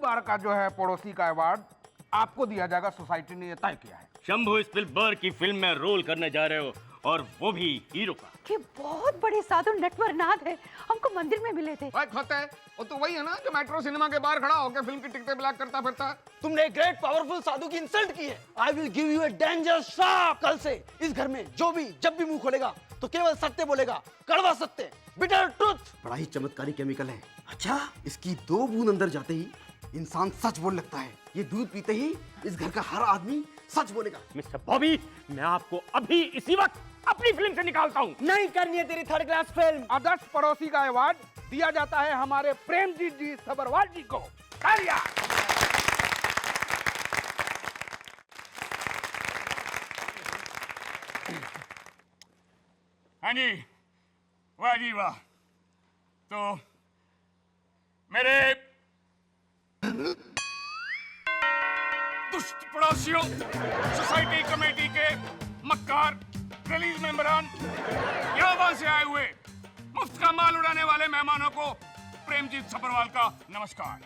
बार का जो है पड़ोसी का अवार्ड आपको दिया जाएगा, सोसाइटी ने ये तय किया है। शंभू स्पिलबर्ग की फिल्म में रोल करने जा रहे हो, और वो भी हीरो का। ये बहुत बड़े साधु नटवरनाथ है, हमको मंदिर में मिले थे। होता है वो तो वही है ना जो मेट्रो सिनेमा के बाहर खड़ा होकर फिल्म की टिकटें ब्लैक करता फिरता है। तुमने एक ग्रेट पावरफुल साधु की इंसल्ट की है। I will give U A danger श्राप। कल से इस घर में जो भी जब भी मुंह खोलेगा तो केवल सत्य बोलेगा, कड़वा सत्य, बिटर ट्रुथ। बड़ा ही चमत्कारी केमिकल है। अच्छा, इसकी 2 बूंद अंदर जाते ही इंसान सच बोल लगता है। ये दूध पीते ही इस घर का हर आदमी सच बोलेगा। मिस्टर बॉबी, मैं आपको अभी इसी वक्त अपनी फिल्म से निकालता हूँ। नहीं करनी है तेरी थर्ड क्लास फिल्म। आदर्श पड़ोसी का अवार्ड दिया जाता है हमारे प्रेमजीत जी सबरवाल जी को। तालियां। हाँ जी, वाह जी वाह। तो मेरे दुष्ट पड़ोसियों, सोसाइटी कमेटी के मक्कार रिलीज मेंबरान, यहाँ वहां से आए हुए मुफ्त का माल उड़ाने वाले मेहमानों को प्रेमजीत सबरवाल का नमस्कार।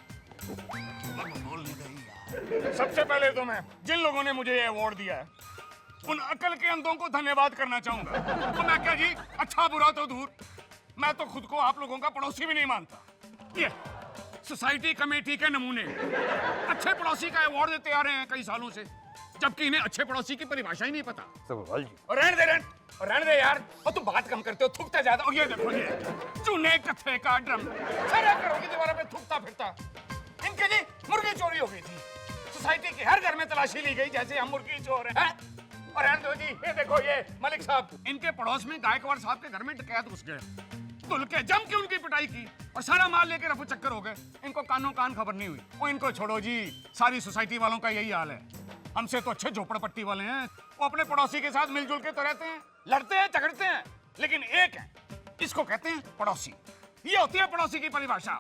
सबसे पहले तो मैं जिन लोगों ने मुझे ये अवार्ड दिया है उन अकल के अंधों को धन्यवाद करना चाहूंगा। तो मैं क्या जी, अच्छा बुरा तो दूर, मैं तो खुद को आप लोगों का पड़ोसी भी नहीं मानता। ये सोसाइटी कमेटी के नमूने अच्छे पड़ोसी का अवार्ड देते आ रहे हैं कई सालों से, जबकि इन्हें अच्छे पड़ोसी की परिभाषा ही नहीं पता। सबरवाल जी, और रहने दे यार, और तुम बात कम करते हो, थूकते ज्यादा। और ये देखो, ये चूने कथे का ड्रम सारा घरों की दीवारों पे थूकता फिरता। इनके जी मुर्गी चोरी हो गई थी, सोसाइटी के हर घर में तलाशी ली गई जैसे हम मुर्गी चोर हैं। और रहने दो जी, ये देखो, ये मलिक साहब, इनके पड़ोस में गायकवाड़ साहब के घर में डकैत घुस गए, धुल के जम के उनकी पिटाई की और सारा माल लेके रफू चक्कर हो गए। इनको कानों कान खबर नहीं हुई। वो इनको छोड़ो जी, सारी सोसाइटी वालों का यही हाल है। हमसे तो अच्छे झोपड़पट्टी वाले हैं, वो अपने पड़ोसी के साथ मिलजुल के तो रहते हैं, लड़ते हैं, झगड़ते हैं, लेकिन एक है, इसको कहते हैं पड़ोसी। ये होती है पड़ोसी की परिभाषा।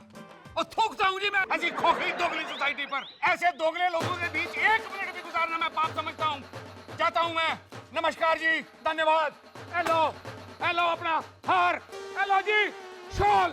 और थूकता हूँ जी मैं ऐसी खोखली दोगली सोसाइटी पर। ऐसे दोगले लोगों के बीच 1 मिनट भी गुजारना मैं पाप समझता हूँ। जाता हूँ मैं, नमस्कार जी, धन्यवाद। हेलो हेलो, अपना हार, हेलो जी, शॉल,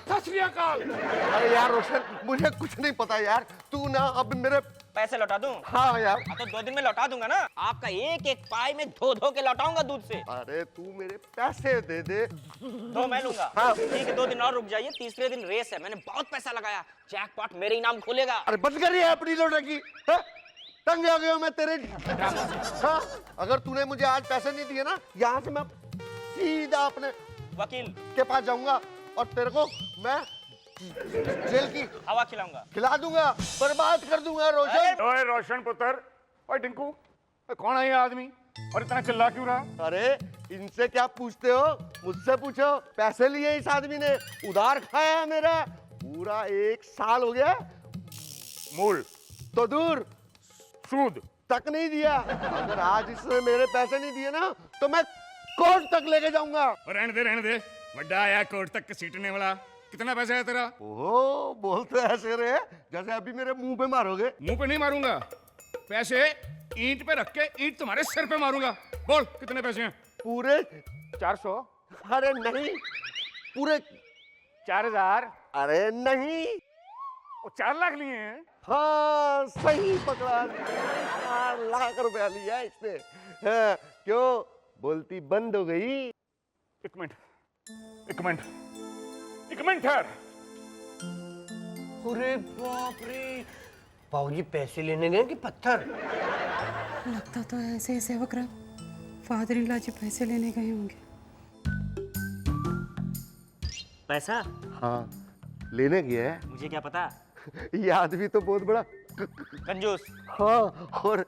सत श्री अकाल। अरे यार रोशन, मुझे कुछ नहीं पता यार। तू ना अब मेरे पैसे लौटा दूं? हाँ यार। तो 2 दिन में लौटा दूंगा ना। आपका एक एक पाई में धो के लौटाऊंगा दूध से। अरे तू मेरे पैसे दे दे। 2 मैं लूंगा। हाँ। ठीक है, 2 दिन और रुक जाइए, तीसरे दिन रेस है। मैंने बहुत पैसा लगाया, जैकपॉट मेरे ही नाम खुलेगा। अरे बंद कर है अपनी लौटाकी। तंग आ गया मैं तेरे। हाँ, अगर तूने मुझे आज पैसे नहीं दिए ना, यहाँ से मैं सीधा अपने वकील के पास जाऊंगा और तेरे को मैं जेल की हवा खिलाऊंगा, खिला दूंगा, बर्बाद कर दूंगा रोशन। ओए रोशन पुत्र, ओए टिंकू, कौन है ये आदमी और इतना चिल्ला क्यों रहा? अरे इनसे क्या पूछते हो, मुझसे पूछो। पैसे लिए इस आदमी ने, उधार खाया है मेरा, पूरा 1 साल हो गया। मूल तो दूर सूद तक नहीं दिया। अगर आज इसने मेरे पैसे नहीं दिए ना तो मैं कोर्ट तक लेके जाऊंगा। रहने दे, बड्डा आया कोर्ट तक सीटने वाला। कितना पैसा है तेरा? ओहो, बोलते ऐसे रहे जैसे अभी मेरे मुंह पे मारोगे। मुंह पे नहीं मारूंगा, पैसे ईंट पे रख के ईंट तुम्हारे सिर पे मारूंगा। बोल कितने पैसे हैं? पूरे 400। अरे नहीं, पूरे 4000। अरे नहीं। वो 4 लाख लिए हैं। हाँ सही पकड़ा, 4 लाख रुपया लिया इसने। हाँ, क्यों बोलती बंद हो गई? एक मिनट ठहर। अरे बाप रे, बाबूजी पैसे लेने गए कि पत्थर? लगता तो ऐसे ही सेवक रहा, फादर इन लॉ जी पैसे लेने गए होंगे। पैसा हाँ, लेने गया है। मुझे क्या पता। ये आदमी तो बहुत बड़ा कंजूस। हाँ, और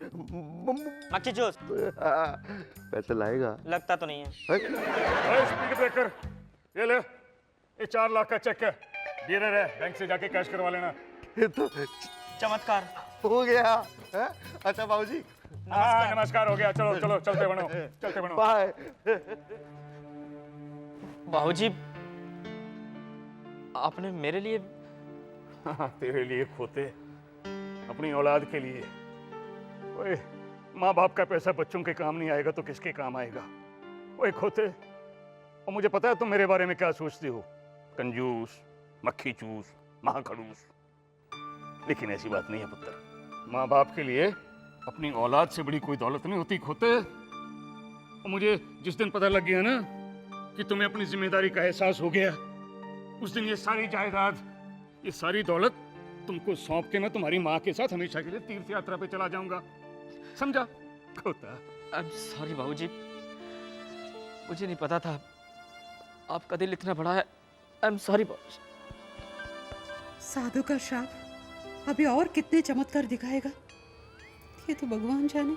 मक्खी चूस। पैसे लाएगा? लगता तो नहीं है। स्पीड ब्रेकर, ये ले, ये 4 लाख का चेक है, डीलर है, बैंक से जाके कैश करवा लेना। ये तो चमत्कार हो गया है? अच्छा बाबूजी, हाँ नमस्कार हो गया। चलो चलो चलते बनो। बाय। बाबूजी, आपने मेरे लिए हाँ, तेरे लिए खोते, अपनी औलाद के लिए। ओए, माँ बाप का पैसा बच्चों के काम नहीं आएगा तो किसके काम आएगा? ओए खोते, और मुझे पता है तुम मेरे बारे में क्या सोचती हो, कंजूस, मक्खी चूस, महाखड़ूस। लेकिन ऐसी बात नहीं है पुत्र। माँ बाप के लिए अपनी औलाद से बड़ी कोई दौलत नहीं होती खोते। और मुझे जिस दिन पता लग गया ना कि तुम्हें अपनी जिम्मेदारी का एहसास हो गया, उस दिन ये सारी जायदाद, ये सारी दौलत तुमको सौंप के मैं तुम्हारी माँ के साथ हमेशा के लिए तीर्थ यात्रा पे चला जाऊंगा, समझा खोता? आई एम सॉरी बाबूजी, मुझे नहीं पता था आपका दिल इतना बड़ा है। आई एम सॉरी बाबूजी। साधु का श्राप अभी और कितने चमत्कार दिखाएगा, ये तो भगवान जाने।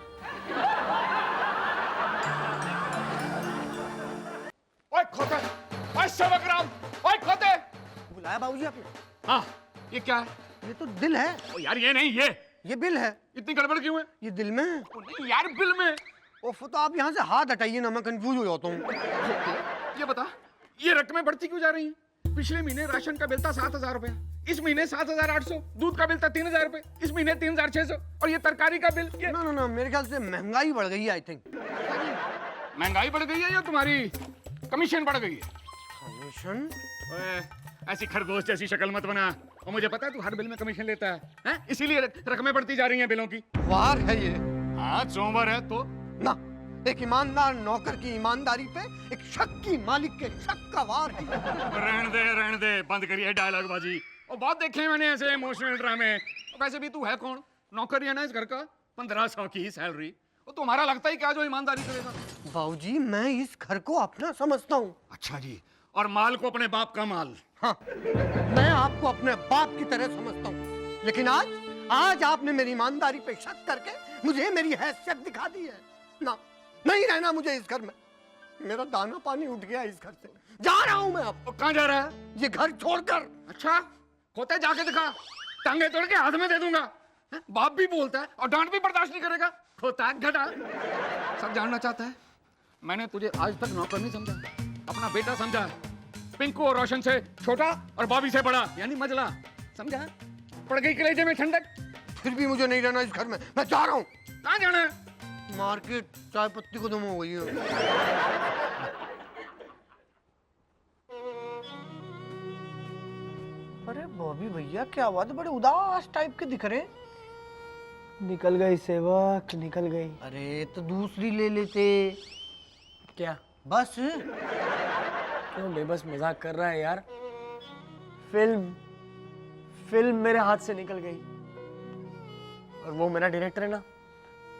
ओए खोते, ओए सेवकराम, ओए खोते। बुलाया बाबूजी आपने? हाँ, ये क्या है? ये तो दिल है। ओ यार ये नहीं, ये बिल है। इतनी गड़बड़ क्यों है? ये दिल में है। ओ नहीं यार, बिल में। ओफ, तो आप यहाँ से हाथ हटाइए ना, मैं कंफ्यूज हो जाता हूँ। ये बता, ये रकमें बढ़ती क्यों जा रही हैं? पिछले महीने राशन का बिल था 7,000 रुपए, इस महीने 7,800, दूध का बिल था 3,000 रुपए, इस महीने 3,600, और ये तरकारी का बिल ये... ना, मेरे ख्याल से महंगाई बढ़ गई है, आई थिंक। महंगाई बढ़ गई है या तुम्हारी कमीशन बढ़ गई है? कमीशन? ओए, ऐसी खरगोश जैसी शक्ल मत बना। और मुझे पता है तू हर बिल में कमीशन लेता है, हैं? इसीलिए रकमें बढ़ती जा रही हैं बिलों की। वार है ये। हाँ, सोमवार है तो ना, एक ईमानदार नौकर की ईमानदारी पे एक शक की मालिक के शक का वार है। रहने दे, बंद करिए डायलॉग बाजी। और बहुत देखे मैंने ऐसे इमोशनल ड्रामे। वैसे भी तू है कौन? नौकर ही है ना इस घर का, 1500 की सैलरी। वो तुम्हारा लगता ही क्या जो ईमानदारी करेगा? बाबूजी, मैं इस घर को अपना समझता हूँ। अच्छा जी, और माल को अपने बाप का माल? हाँ, मैं आपको अपने बाप की तरह समझता हूँ, लेकिन आज आपने मेरी ईमानदारी पे शक करके मुझे मेरी हैसियत दिखा दी है ना। नहीं रहना मुझे इस घर में। मेरा दाना पानी उठ गया इस घर से। जा रहा हूँ मैं अब। कहाँ जा रहा है? ये घर छोड़कर। अच्छा, खोते जाके दिखा, टांगे तोड़ के हाथ में दे दूंगा। बाप भी बोलता है और डांट भी बर्दाश्त नहीं करेगा। खोता घटा। सब जानना चाहता है, मैंने तुझे आज तक नौकर नहीं समझा, अपना बेटा समझा। पिंकू और रोशन से छोटा और बॉबी से बड़ा, यानी मजला, समझा? पड़ गई कलेजे में ठंडक। फिर भी मुझे नहीं रहना इस घर में। मैं जा रहा हूँ। कहाँ जाना है? मार्केट, चाय पत्ती को दम हो गई है। अरे बॉबी भैया, क्या बात है, बड़े उदास टाइप के दिख रहे। निकल गई सेवक, निकल गई। अरे तो दूसरी ले लेते। क्या? बस। क्यों बेबस मजाक कर रहा है यार? फिल्म मेरे हाथ से निकल गई। और वो मेरा डायरेक्टर है ना,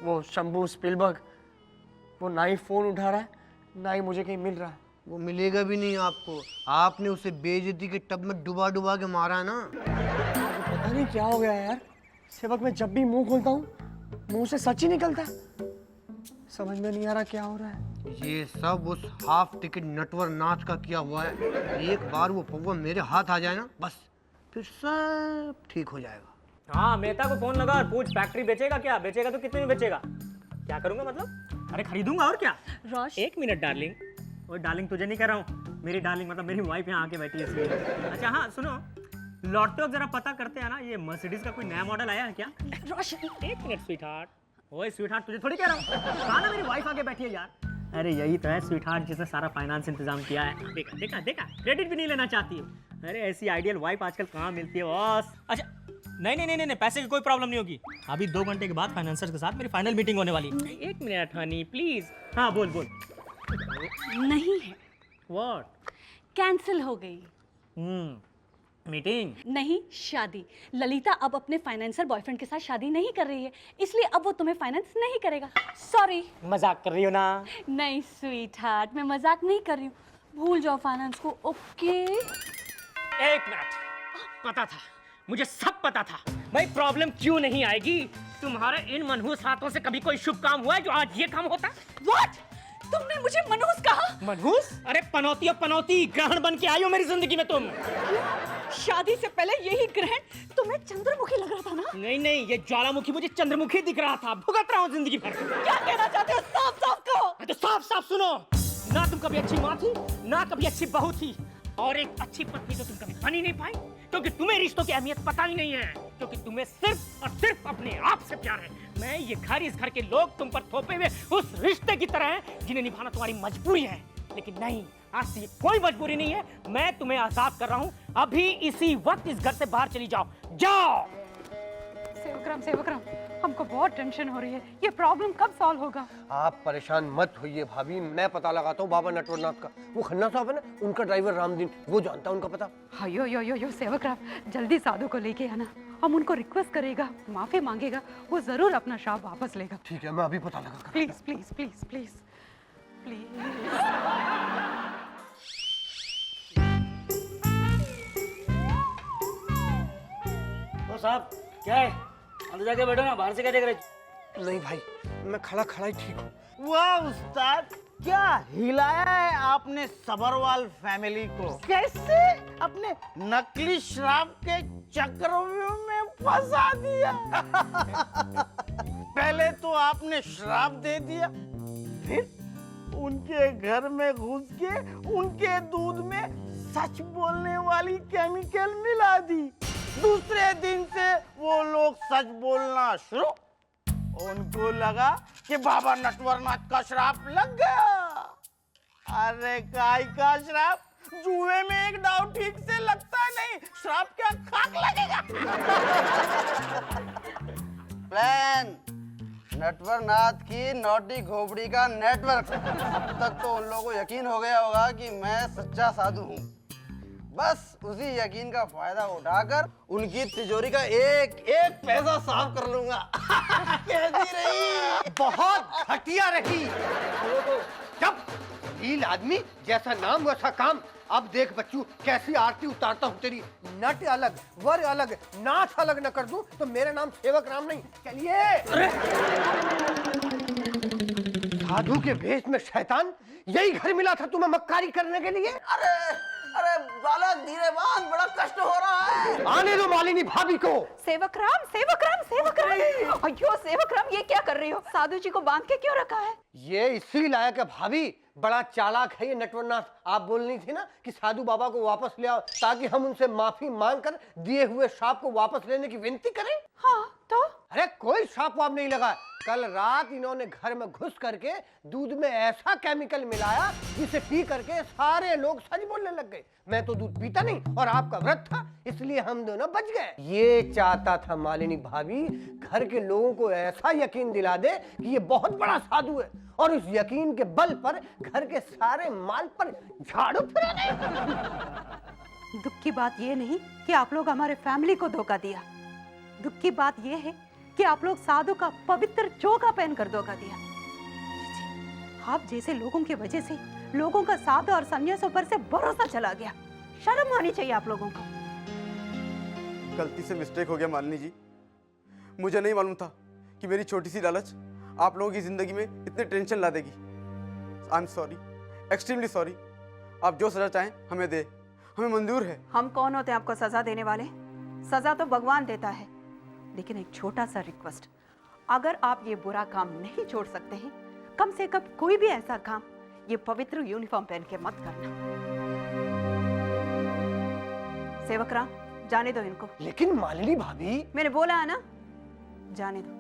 वो शंभू स्पिलबर्ग, वो ना ही फोन उठा रहा है, ना ही मुझे कहीं मिल रहा है। वो मिलेगा भी नहीं आपको। आपने उसे बेइज्जती के टब में डुबा के मारा है ना। पता नहीं क्या हो गया यार, सेवक मैं जब भी मुंह खोलता हूँ, मुंह से सच ही निकलता है। समझ में नहीं आ रहा क्या हो रहा है। ये सब उस हाफ टिकट नटवर नाच का किया हुआ है। एक बार वो पौवा मेरे हाथ आ जाए ना, बस फिर सब ठीक हो जाएगा। हाँ, मेहता को फोन लगा और पूछ फैक्ट्री बेचेगा क्या? बेचेगा तो कितने में बेचेगा? क्या करूंगा मतलब? अरे खरीदूंगा और क्या। रोश, 1 मिनट डार्लिंग। वो डार्लिंग तुझे नहीं कर रहा हूँ, मेरी डार्लिंग मतलब मेरी वाइफ यहाँ आके बैठी है इसलिए। अच्छा हाँ सुनो, लौटते वक्त जरा पता करते हैं ना, ये मर्सिडीज का कोई नया मॉडल आया है क्या? रोश, 1 मिनट स्वीटहार्ट। ओए स्वीटहार्ट, तुझे थोड़ी कह रहा हूँ, कहा ना मेरी वाइफ आके बैठी है यार। अरे यही तो है स्वीटहार्ट, जिसने सारा फाइनेंस इंतजाम किया है। देखा क्रेडिट भी नहीं लेना चाहती है। अरे ऐसी आइडियल वाइफ आजकल कहाँ मिलती है बॉस। अच्छा नहीं, पैसे की कोई प्रॉब्लम नहीं होगी। अभी 2 घंटे के बाद फाइनेंसर के साथ मेरी फाइनल मीटिंग होने वाली है। 1 मिनट हनी प्लीज। हाँ बोल। नहीं है, व्हाट? कैंसिल हो गई। मीटिंग नहीं, शादी। ललिता अब अपने फाइनेंसर बॉयफ्रेंड के साथ शादी नहीं कर रही है, इसलिए अब वो तुम्हें फाइनेंस नहीं करेगा। सॉरी। मजाक कर रही हो ना? नहीं स्वीट हार्ट, मैं मजाक नहीं कर रही हूँ। भूल जाओ फाइनेंस को, ओके? 1 मिनट, पता था, मुझे सब पता था। भाई प्रॉब्लम क्यों नहीं आएगी? तुम्हारे इन मनहूस हाथों से कभी कोई शुभ काम हुआ है जो आज ये काम होता? व्हाट? तुमने मुझे मनहूस कहा? मनहूस? अरे पनौती और पनौती, ग्रहण बन के आई हो मेरी जिंदगी में तुम। शादी से पहले यही ग्रहण तुम्हें चंद्रमुखी लग रहा था ना? नहीं, ये ज्वालामुखी मुझे चंद्रमुखी दिख रहा था। भुगत रहा हूँ जिंदगी भर। क्या कहना चाहते हो? साफ कहो। तो साफ सुनो, ना तुम कभी अच्छी माँ थी, ना कभी अच्छी बहू थी, और एक अच्छी पत्नी तो तुम कभी बन ही नहीं पाई, क्योंकि तुम्हें रिश्तों की अहमियत पता ही नहीं है, क्योंकि तुम्हें सिर्फ और सिर्फ अपने आप से प्यार है। मैं ये घर, इस घर के लोग तुम पर थोपे हुए उस रिश्ते की तरह हैं जिन्हें निभाना तुम्हारी मजबूरी है। लेकिन नहीं, आज से ये कोई मजबूरी नहीं है। मैं तुम्हें आजाद कर रहा हूँ। अभी इसी वक्त इस घर से बाहर चली जाओ। सेवकराम, हमको बहुत टेंशन हो रही है। ये प्रॉब्लम कब सॉल्व होगा? आप परेशान मत होइए भाभी, मैं पता लगाता हूँ बाबा नटवरनाथ का। वो खन्ना साहब है ना, उनका ड्राइवर रामदीन, वो जानता है उनका पता। हाँ, यो सेवकराम, जल्दी साधु को लेके आना। हम उनको रिक्वेस्ट करेगा, माफी मांगेगा, वो जरूर अपना श्राप वापस लेगा। ठीक है, मैं अभी पता लगा। Please please please please please. ओ साहब, क्या है? अंदर जाके बैठो ना, बाहर से क्या देख रहे? नहीं भाई, मैं खड़ा खड़ा ही ठीक हूँ। वाह उस्ताद, क्या हिलाया है आपने सबरवाल फैमिली को। कैसे अपने नकली शराब के चक्रव्यूह में फंसा दिया। पहले तो आपने शराब दे दिया, फिर उनके घर में घुस के उनके दूध में सच बोलने वाली केमिकल मिला दी। दूसरे दिन से वो लोग सच बोलना शुरू। उनको लगा कि बाबा नटवरनाथ का श्राप लग गया। अरे काय का श्राप, जुए में एक दाव ठीक से लगता नहीं, श्राप क्या खाक लगेगा। प्लान नटवरनाथ की नौटी खोपड़ी का नेटवर्क। अब तक तो उन लोगों को यकीन हो गया होगा कि मैं सच्चा साधु हूँ। बस उसी यकीन का फायदा उठाकर उनकी तिजोरी का एक एक पैसा साफ कर लूंगा। कैसी रही? बहुत घटिया रही। जब नील आदमी जैसा नाम वैसा काम। अब देख बच्चू, कैसी आरती उतारता हूँ तेरी। नट अलग, वर अलग, नाथ अलग न कर दूं तो मेरा नाम सेवक राम नहीं। चलिए। साधु के भेष में शैतान, यही घर मिला था तुम्हें मक्कारी करने के लिए। अरे बालक, धीरे बांध, बड़ा कष्ट हो रहा है। आने दो मालिनी भाभी को। सेवकराम, अयो सेवकराम, ये क्या कर रही हो? साधु जी को बांध के क्यों रखा है? ये इसी लायक है भाभी, बड़ा चालाक है ये नटवरनाथ। आप बोल रही थी ना कि साधु बाबा को वापस ले आओ ताकि हम उनसे माफी मांगकर दिए हुए श्राप को वापस लेने की विनती करें। हाँ तो? अरे कोई श्राप वाप नहीं लगा। कल रात इन्होंने घर में घुस करके दूध में ऐसा केमिकल मिलाया जिसे पी करके सारे लोग सच बोलने लग गए। मैं तो दूध पीता नहीं और आपका व्रत था, इसलिए हम दोनों बच गए। ये चाहता था मालिनी भाभी, घर के लोगों को ऐसा यकीन दिला दे कि ये बहुत बड़ा साधु है और उस यकीन के बल पर घर के सारे माल पर झाड़ू फिरा। दुख की बात ये नहीं कि आप लोग हमारे फैमिली को धोखा दिया। दुख की बात ये है कि आप लोग साधु का पवित्र चोगा पहनकर धोखा दिया। आप जैसे लोगों की वजह से लोगों का साधु और सन्यासों पर से भरोसा चला गया। शर्म आनी चाहिए आप लोगों को। गलती से मिस्टेक हो गया मालिनी जी। मुझे नहीं मालूम था कि मेरी छोटी सी लालच आप लोगों की जिंदगी में इतने टेंशन ला देगी। आई एम सॉरी, एक्सट्रीमली सॉरी। आप जो सजा चाहें हमें दे, हमें मंजूर है। हम कौन होते हैं आपको सजा देने वाले? सजा तो भगवान देता है। लेकिन एक छोटा सा रिक्वेस्ट, अगर आप ये बुरा काम नहीं छोड़ सकते हैं, कम से कम कोई भी ऐसा काम ये पवित्र यूनिफॉर्म पहन के मत करना। सेवकराम, जाने दो इनको। लेकिन मालिनी भाभी, मैंने बोला है ना, जाने दो।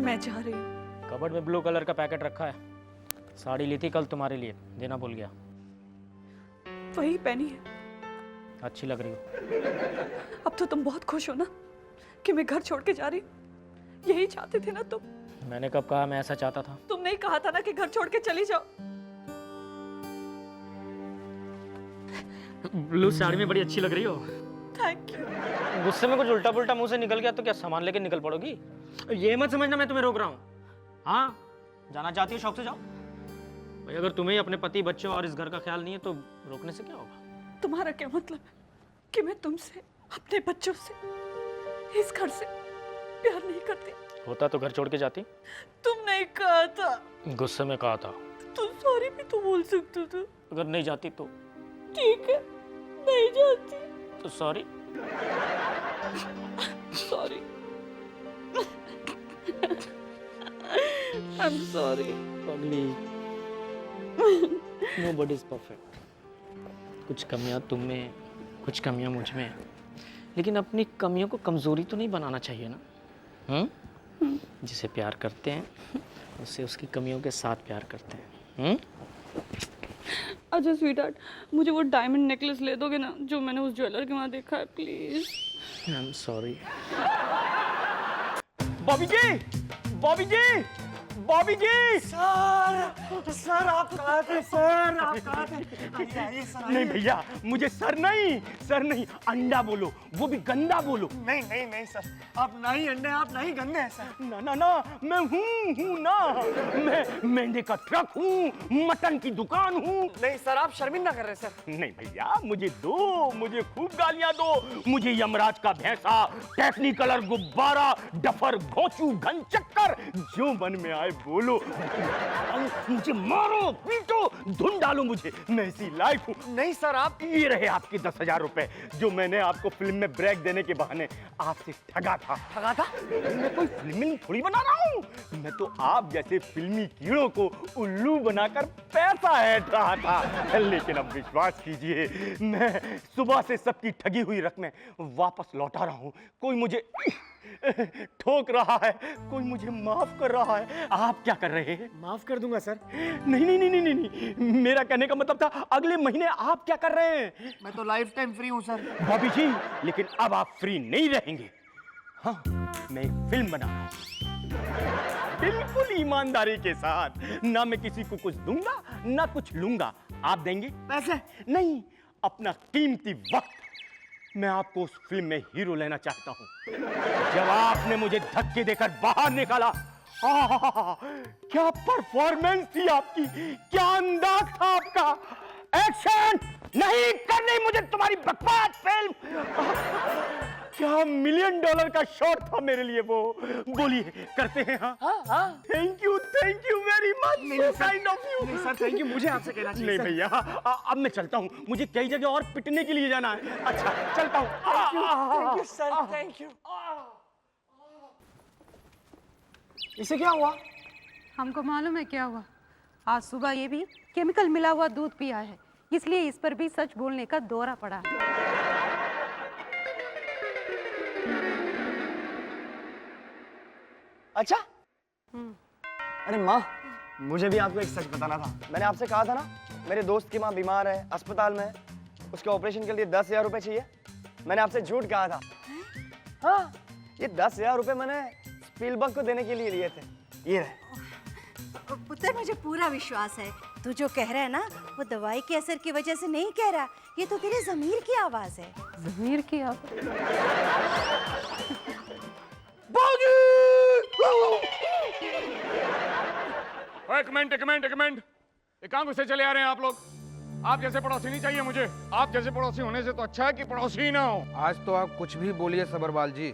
मैं जा रही हूँ। कबर्ड में ब्लू कलर का पैकेट रखा है। साड़ी ली थी कल तुम्हारे लिए, देना भूल गया। वही पहनी है। अच्छी लग रही हो। अब तो तुम बहुत खुश हो ना कि मैं घर छोड़ के जा रही हूँ। यही चाहते थे ना तुम? मैंने कब कहा मैं ऐसा चाहता था? तुमने ही कहा था ना कि घर छोड़ के चली जाओ। ब्लू साड़ी में बड़ी अच्छी लग रही हो। Thank you. गुस्से में कुछ उल्टा पुल्टा मुंह से निकल गया तो क्या सामान लेके निकल पड़ोगी? ये मत समझना मैं तुम्हें रोक रहा हूँ। हाँ, जाना चाहती हो शौक से जाओ। भाई अगर तुम्हें अपने पति, बच्चों और इस घर का ख्याल नहीं है तो रोकने से क्या होगा? तुम्हारा क्या मतलब है कि मैं तुमसे, अपने बच्चों से, इस घर से प्यार नहीं करती? होता तो घर छोड़ के जाती। तुम नहीं कहा था। गुस्से में कहा था। तुम सॉरी भी तो बोल सकते थे। अगर नहीं जाती तो? ठीक है, नहीं जाती तो sorry. Sorry. I'm sorry. Ugly. Nobody is perfect. कुछ कमियां तुम में, कुछ कमियां मुझ में, लेकिन अपनी कमियों को कमजोरी तो नहीं बनाना चाहिए ना। जिसे प्यार करते हैं उससे उसकी कमियों के साथ प्यार करते हैं। अच्छा स्वीटहार्ट, मुझे वो डायमंड नेकलेस ले दोगे ना जो मैंने उस ज्वेलर के वहाँ देखा है, please? I am sorry. Bobby ji, Bobby ji, Bobby ji. Sir आप कहाँ थे? सर आप कहाँ थे? आइए सर। नहीं भैया, मुझे सर नहीं, अंडा बोलो, वो भी गंदा बोलो। नहीं नहीं नहीं सर, आप ना ही अंडे, आप ना ही गंदे हैं सर। ना ना ना, मैं हूँ ना, मैं मेंढे का ट्रक हूँ, मटन की दुकान हूँ। नहीं सर, आप शर्मिंदा कर रहे हैं सर। नहीं भैया, मुझे दो, मुझे खूब गालियाँ दो, मुझे यमराज का भैंसा, टेक्निकलर गुब्बारा, डफर घोंचू घन चक्कर, जो मन में आए बोलो, मुझे मारो पीटो, धुन डालो मुझे, मैं ऐसी लाइफ हूँ। नहीं सर, आप ये रहे आपके 10,000 रुपए जो मैंने आपको फिल्म में ब्रेक देने के बहाने आपसे ठगा था। ठगा था? मैं कोई फिल्म थोड़ी बना रहा हूँ, मैं तो आप जैसे फिल्मी कीड़ों को उल्लू बनाकर पैसा ऐंठ रहा था। लेकिन अब विश्वास कीजिए, मैं सुबह से सबकी ठगी हुई रकमें वापस लौटा रहा हूँ। कोई मुझे ठोक रहा है, कोई मुझे माफ कर रहा है। आप क्या कर रहे हैं? माफ कर दूंगा सर। नहीं नहीं नहीं नहीं नहीं, मेरा कहने का मतलब था अगले महीने आप क्या कर रहे हैं? मैं तो लाइफ टाइम फ्री हूँ सर। बॉबी जी, लेकिन अब आप फ्री नहीं रहेंगे। हाँ, मैं एक फिल्म बना रहा हूँ, बिल्कुल ईमानदारी के साथ। ना मैं किसी को कुछ दूंगा, ना कुछ लूंगा। आप देंगे? पैसे? नहीं, अपना कीमती वक्त। मैं आपको उस फिल्म में हीरो लेना चाहता हूँ। जब आपने मुझे धक्के देकर बाहर निकाला, क्या परफॉर्मेंस थी आपकी, क्या अंदाज था आपका। एक्शन नहीं करनी मुझे तुम्हारी बकवास फिल्म। क्या $1 मिलियन का शॉट था मेरे लिए वो। बोलिए, करते हैं? हाँ। Thank you very much, kind of you. नहीं सर, थैंक यू, मुझे आपसे कहना चाहिए। नहीं भैया, अब मैं चलता हूँ, मुझे कई जगह और पिटने के लिए जाना है। अच्छा, चलता हूँ। Thank you sir, thank you. इसे क्या हुआ? हमको मालूम है क्या हुआ। आज सुबह ये भी केमिकल मिला हुआ दूध पिया है, इसलिए इस पर भी सच बोलने का दौरा पड़ा है। अच्छा? अरे माँ, मुझे भी आपको एक सच बताना था। मैंने आपसे कहा था ना, मेरे दोस्त की माँ बीमार है, अस्पताल में है, उसके ऑपरेशन के लिए 10,000 रुपए चाहिए। मैंने आपसे झूठ कहा था। हाँ, ये 10,000 रुपए मैंने स्पीलबर्ग को देने के लिए लिए थे। ये रहे। पुत्र, मुझे पूरा विश्वास है तू जो कह रहा है ना, वो दवाई के असर की वजह से नहीं कह रहा, ये तो तेरे ज़मीर की आवाज है। ज़मीर की आवाज? एक मिनट, कहाँ से चले आ रहे हैं आप लोग? आप जैसे पड़ोसी नहीं चाहिए मुझे। आप जैसे पड़ोसी होने से तो अच्छा है कि पड़ोसी ही ना हो। आज तो आप कुछ भी बोलिए सबरवाल जी,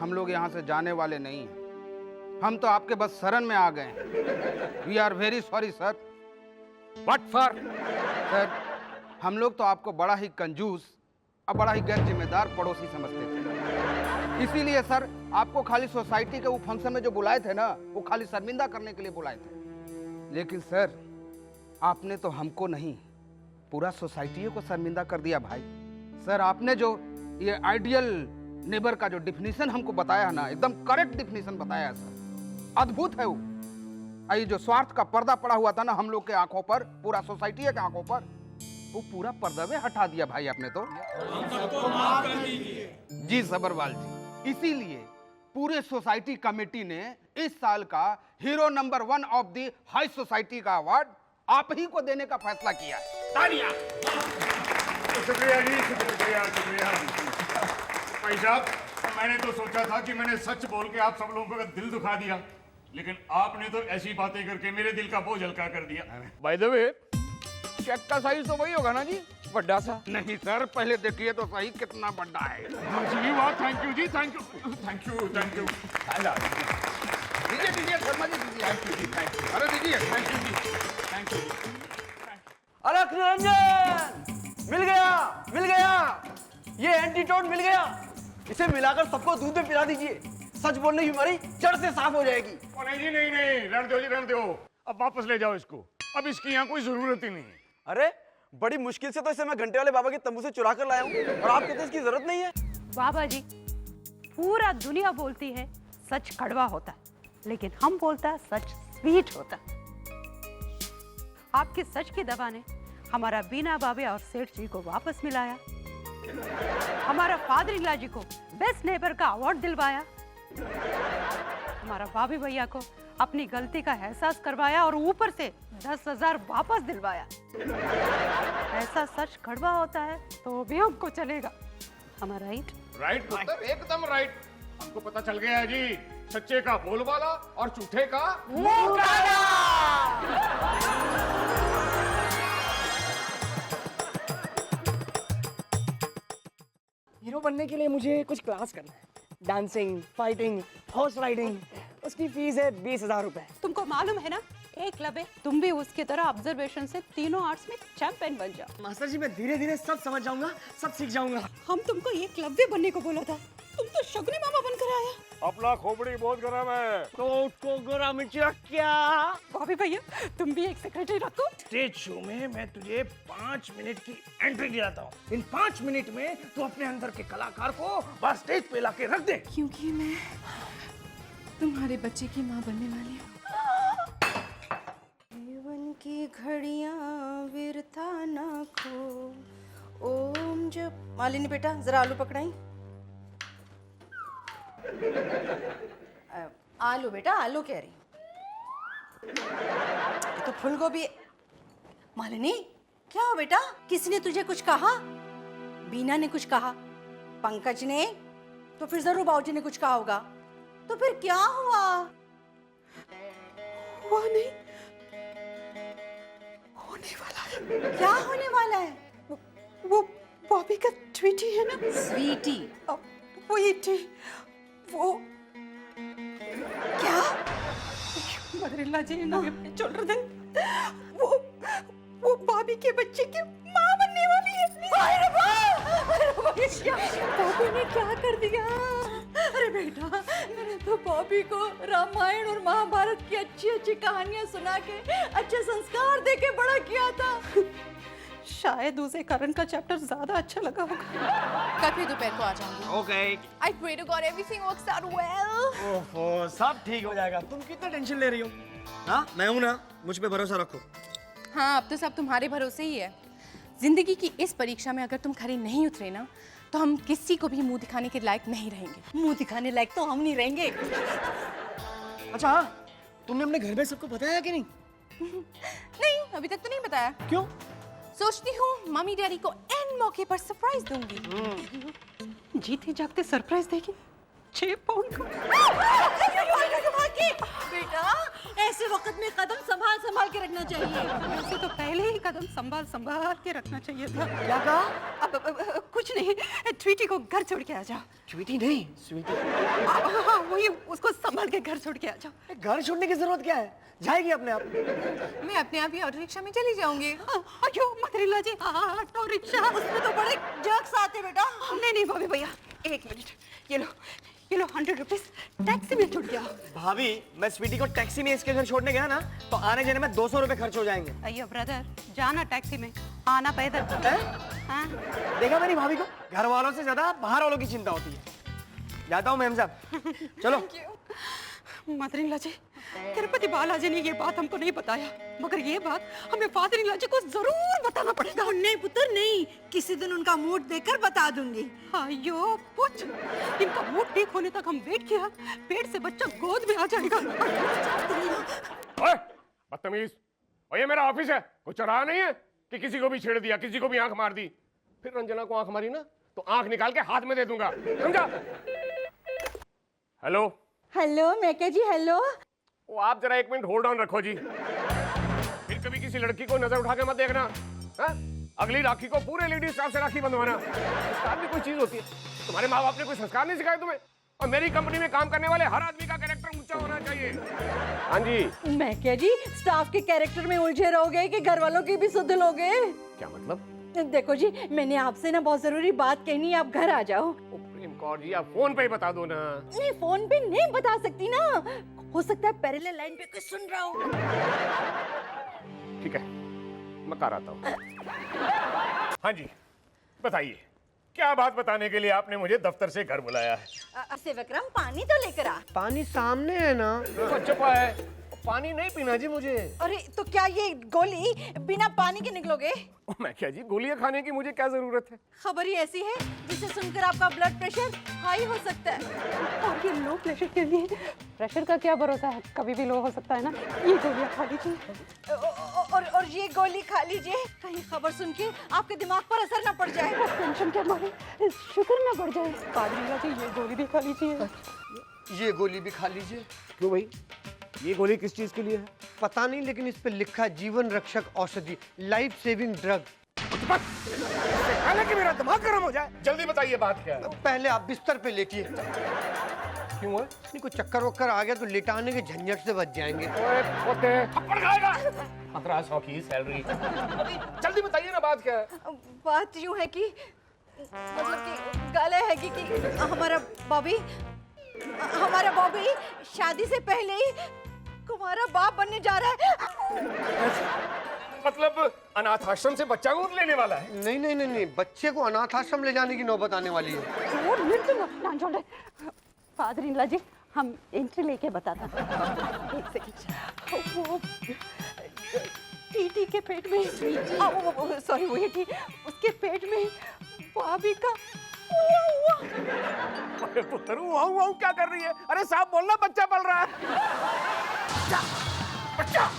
हम लोग यहाँ से जाने वाले नहीं हैं। हम तो आपके बस शरण में आ गए हैं। We are very sorry sir. What for? Sir, हम लोग तो आपको बड़ा ही कंजूस और बड़ा ही गैर जिम्मेदार पड़ोसी समझते थे। इसीलिए सर, आपको खाली सोसाइटी के वो फंक्शन में जो बुलाए थे ना, वो खाली शर्मिंदा करने के लिए बुलाए थे। लेकिन सर, आपने तो हमको नहीं, पूरा सोसाइटी को शर्मिंदा कर दिया भाई। सर, आपने जो ये आइडियल नेबर का जो डिफिनीशन हमको बताया ना, एकदम करेक्ट डिफिनीशन बताया सर, अद्भुत है वो। ये जो स्वार्थ का पर्दा पड़ा हुआ था ना हम लोग के आंखों पर, पूरा सोसाइटी के आंखों पर, वो पूरा पर्दा में हटा दिया भाई आपने तो। जी सबरवाल जी, इसीलिए पूरे सोसाइटी कमेटी ने इस साल का hero number 1 of the high society का अवार्ड आप ही को देने का फैसला किया है। तालियां। शुक्रिया जी, शुक्रिया। भाई साहब, मैंने तो सोचा था कि मैंने सच बोल के आप सब लोगों का दिल दुखा दिया, लेकिन आपने तो ऐसी बातें करके मेरे दिल का बोझ हल्का कर दिया। बाय द वे, चेक का साइज तो वही होगा ना जी, बड़ा सा? नहीं सर, पहले देखिए तो सही कितना बड़ा है। जी वाह, थैंक यू जी, थैंक यू। दीजिए शर्मा जी, दीजिए। अरे दीजिए, थैंक यू। अलख निरंजन, मिल गया, ये एंटीटोड मिल गया। इसे मिलाकर सबको दूध में पिला दीजिए, सच बोलने की बीमारी जड़ से साफ हो जाएगी। नहीं जी, नहीं, रहने दो। अब वापस ले जाओ इसको, अब इसकी यहाँ कोई जरूरत ही नहीं है। अरे, बड़ी मुश्किल से तो इसे मैं घंटे वाले बाबा के तंबू से चुरा कर लाया हूँ, और आप कहते हैं इसकी जरूरत नहीं है। बाबा जी, पूरा दुनिया बोलती है सच कड़वा होता है, लेकिन हम बोलता है सच स्वीट होता है। आपके सच की दवा ने हमारा बीना बाबे और सेठ जी को वापस मिलाया, हमारा फादर इन लॉ जी को बेस्ट नेबर का अवार्ड दिलवाया, हमारा भाभी भैया को अपनी गलती का एहसास करवाया और ऊपर से 10,000 वापस दिलवाया। ऐसा सच कड़वा होता है तो भी हमको चलेगा, हमारा राइट? राइट पुत्र, एकदम राइट। हमको पता चल गया है जी, सच्चे का बोलबाला और झूठे का मुंह काला। हीरो बनने के लिए मुझे कुछ क्लास करना है, डांसिंग, फाइटिंग, हॉर्स राइडिंग। उसकी फीस है 20,000 रुपए। तुमको मालूम है ना, एक क्लब है, तुम भी उसकी तरह ऑब्जर्वेशन से तीनों आर्ट्स में चैंपियन बन जाओ। मास्टर जी, मैं धीरे धीरे सब समझ जाऊंगा, सब सीख जाऊंगा। हम तुमको एक क्लब भी बनने को बोला था, तुम तो शकुनी मामा बनकर आया। अपना खोपड़ी बहुत गरम है। तो उसको गरम क्या? भाभी भैया, तुम भी एक सेक्रेटरी रखो। स्टेज शो में मैं तुझे 5 मिनट की एंट्री दिलाता हूँ। इन 5 मिनट में तू अपने अंदर के कलाकार को बस स्टेज पे लाके रख दे। क्योंकि मैं तुम्हारे बच्चे की माँ बनने वाली हूँ। जीवन की घड़ियां विरता ना खो, ओम जप। मालिनी बेटा, जरा आलू पकड़ाई। आलू बेटा, आलू कह रही। ये तो फूल गोभी। मालिनी, क्या हो बेटा? किसी ने तुझे कुछ कहा? बीना ने कुछ कहा, पंकज ने, तो फिर जरूर बाबूजी ने कुछ कहा होगा। तो फिर क्या हुआ? हुआ नहीं, होने वाला है। क्या होने वाला है? वो बॉबी का ट्वीटी है ना, स्वीटी। वही थी वो। क्या? मदरिल्ला जी ना चल रहे थे, वो बॉबी के बच्चे की माँ बनने वाली है। अरे बॉबी ने क्या कर दिया? अरे बेटा, मैंने तो बॉबी को रामायण और महाभारत की अच्छी अच्छी कहानियां सुना के अच्छे संस्कार दे के बड़ा किया था। शायद उसे करण का चैप्टर ज्यादा अच्छा लगा होगा। कल फिर दोपहर को आ जाऊंगी। Okay. I pray to God everything works out well. ओहो, सब ठीक हो जाएगा। तुम कितना टेंशन ले रही हो? हाँ, मैं हूँ ना, मुझ पे भरोसा रखो। हाँ, अब तो सब तुम्हारे भरोसे ही है। जिंदगी की इस परीक्षा में अगर तुम खरे नहीं उतरे ना, तो हम किसी को भी मुंह दिखाने के लायक नहीं रहेंगे। मुंह दिखाने लायक तो हम नहीं रहेंगे। अच्छा हाँ, तुमने अपने घर में सबको बताया कि नहीं? नहीं, अभी तक तो नहीं बताया। क्यों? सोचती हूँ मम्मी डैडी को एन मौके पर सरप्राइज दूंगी। जीते जागते सरप्राइज देगी 6 पाउंड का। बेटा, ऐसे वक्त में कदम संभाल संभाल के रखना चाहिए। वैसे तो पहले ही कदम संभाल संभाल के रखना चाहिए था। क्या कहा? अब कुछ नहीं, ट्वीटी को घर छोड़ के आ जाओ। ट्वीटी नहीं, स्वीटी। हाँ, वही, उसको संभाल के घर छोड़ के आ जाओ। घर छोड़ने की जरूरत क्या है? जाएगी अपने आप। मैं अपने आप ही ऑटो रिक्शा में चली जाऊंगी। अयो मदरिल्ला जी, ऑटो रिक्शा, उसमें तो बड़े जर्क्स आते बेटा। नहीं भाभी भैया, 1 मिनट, ये लो 100 रुपीस टैक्सी में छूट गया। भाभी, मैं स्वीटी को टैक्सी में इसके घर छोड़ने गया ना, तो आने जाने में 200 रुपए खर्च हो जाएंगे। अयो ब्रदर, जाना टैक्सी में, आना पैदल। हाँ? देखा मेरी भाभी को, घर वालों से ज्यादा बाहर वालों की चिंता होती है। जाता हूँ मैम साहब, चलो। मदरिल्ला जी, तिरुपति बालाजी ने ये बात हमको नहीं बताया, मगर ये बात हमें फादर इन लॉ जी को जरूर बताना पड़ेगा। नहीं पुत्र नहीं, किसी दिन उनका मूड देखकर बता दूंगी। अयो पूछ, इनका मूड ठीक होने तक हम वेट किया, पेट से बच्चा गोद में आ जाएगा। ओए, बदतमीज! और ये मेरा ऑफिस है, कुछ रहा नहीं है कि किसी को भी छेड़ दिया, किसी को भी आंख मार दी। फिर रंजना को आंख मारी ना, तो आंख निकाल के हाथ में दे दूंगा, समझा? हेलो हेलो मैके जी, हेलो। वो आप जरा 1 मिनट होल्ड ऑन रखो जी। फिर कभी किसी लड़की को नजर उठा के मत देखना। हा? अगली राखी को पूरे लेडीज स्टाफ से राखी बंधवाना। संस्कार भी कोई चीज होती है। तुम्हारे माँ बाप ने कोई संस्कार नहीं सिखाए तुम्हें? और मेरी कंपनी में काम करने वाले हर आदमी का कैरेक्टर ऊंचा होना चाहिए। हाँ जी। मैके जी, स्टाफ के कैरेक्टर में उलझे रहोगे कि घर वालों की भी सुध लोगे? क्या मतलब? देखो जी, मैंने आपसे ना बहुत जरूरी बात कहनी है, आप घर आ जाओ। प्रेम कौर जी, आप फोन पे ही बता दो ना। नहीं, फोन पे नहीं बता सकती ना, हो सकता है पैरेलल लाइन पे कोई सुन रहा हो। ठीक है, मैं कर आता हूँ। हाँ जी, बताइए क्या बात बताने के लिए आपने मुझे दफ्तर से घर बुलाया है? विक्रम पानी तो लेकर आ। पानी सामने है ना। चुपा है, पानी नहीं पीना जी मुझे। अरे तो क्या ये गोली बिना पानी के निकलोगे? मैं क्या जी, गोलियां खाने की मुझे क्या जरूरत है? खबर ही ऐसी है जिसे सुनकर आपका ब्लड प्रेशर हाई हो सकता है। और ये लो प्रेशर के लिए प्रेशर का क्या भरोसा है, कभी भी लो हो सकता है ना। ये गोलियां खा लीजिए। और ये गोली खा लीजिए, कहीं खबर सुन के आपके दिमाग पर असर ना पड़ जाए। टेंशन के मारे शुगर ना बढ़ जाए। पादरी जी ये गोली भी खा लीजिए। ये गोली भी खा लीजिए। क्यों भाई, ये गोली किस चीज के लिए है? पता नहीं, लेकिन इस पे लिखा है जीवन रक्षक औषधि, लाइफ सेविंग ड्रग। हालांकि मेरा दिमाग गर्म हो जाए। जल्दी बताइए बात क्या है? पहले आप बिस्तर पे लेटिए। क्यों है? नहीं, कोई चक्कर वक्कर आ गया तो लेटाने के झंझट से बच जाएंगे। ओए पोते, थप्पड़ खाएगा। 1500 की सैलरी। जल्दी बताइए ना बात क्या है? बात यूं है कि मतलब कि गाला है कि हमारा बॉबी शादी से पहले ही तुम्हारा बाप बनने जा रहा है। मतलब अनाथ आश्रम से बच्चा गोद लेने वाला है? नहीं नहीं नहीं नहीं, बच्चे को अनाथ आश्रम ले जाने की नौबत आने वाली है। पादरी जी हम एंट्री लेके बताता। एक सेकंड। वो टीटी के पेट में, सॉरी वो टी उसके पेट में भाभी का अरे पुत्र, वाऊ क्या कर रही है? अरे साहब बोलना, बच्चा पल रहा है। बच्चा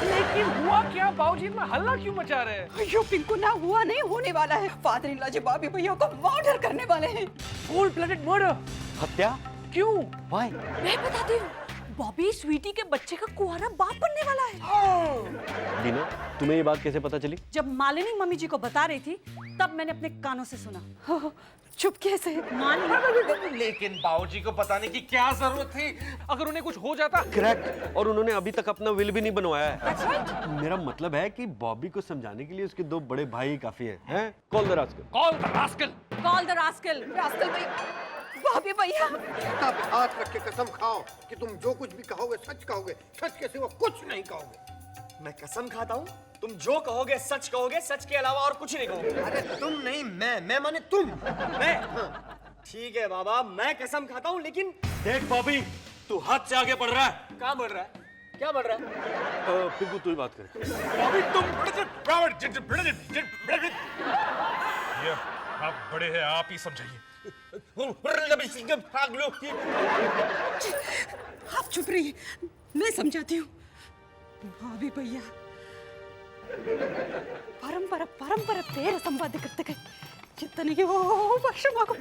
लेकिन हुआ क्या बाबूजी, इतना हल्ला क्यों मचा रहे हैं? अयो पिंकू ना, हुआ नहीं, होने वाला है। पादरी जी भाभी भैया को मर्डर करने वाले हैं। Full planet murder. हत्या? क्यों? Why? मैं बताती हूँ, बॉबी स्वीटी के बच्चे का कुंवारा बाप बनने वाला है। दीना, तुम्हें ये बात कैसे पता चली? जब मालिनी मम्मी जी को बता रही थी तब मैंने अपने कानों से सुना। चुप कैसे? लेकिन बाबूजी को बताने की क्या जरूरत थी? अगर उन्हें कुछ हो जाता। करेक्ट, और उन्होंने अभी तक अपना विल भी नहीं बनवाया है। मेरा मतलब है कि बॉबी को समझाने के लिए उसके 2 बड़े भाई काफी हैं। Call the rascal. Call the rascal. Call the rascal. Rascal भाई, भाभी भैया। सीता पे हाथ रख के कसम खाओ कि तुम जो कुछ भी कहोगे सच कहोगे, सच के सिवा कुछ नहीं कहोगे। मैं कसम खाता हूँ, तुम जो कहोगे सच कहोगे, सच के अलावा और कुछ नहीं कहोगे। अरे तुम नहीं, मैं माने तुम। मैं? ठीक है बाबा, मैं कसम खाता हूँ, लेकिन देख बॉबी, तू हद से आगे बढ़ रहा है। कहाँ बढ़ रहा है? क्या बढ़ रहा है? पिंकू तू ही बात कर। बॉबी तुम ये आप बड़े हैं, आप ही समझाइए। आप चुप रहिए, मैं समझाती हूँ। भाभी भैया परंपरा पेर संवाद करते गए चित्तनिಗೆ ವರ್ಷ ಮಗು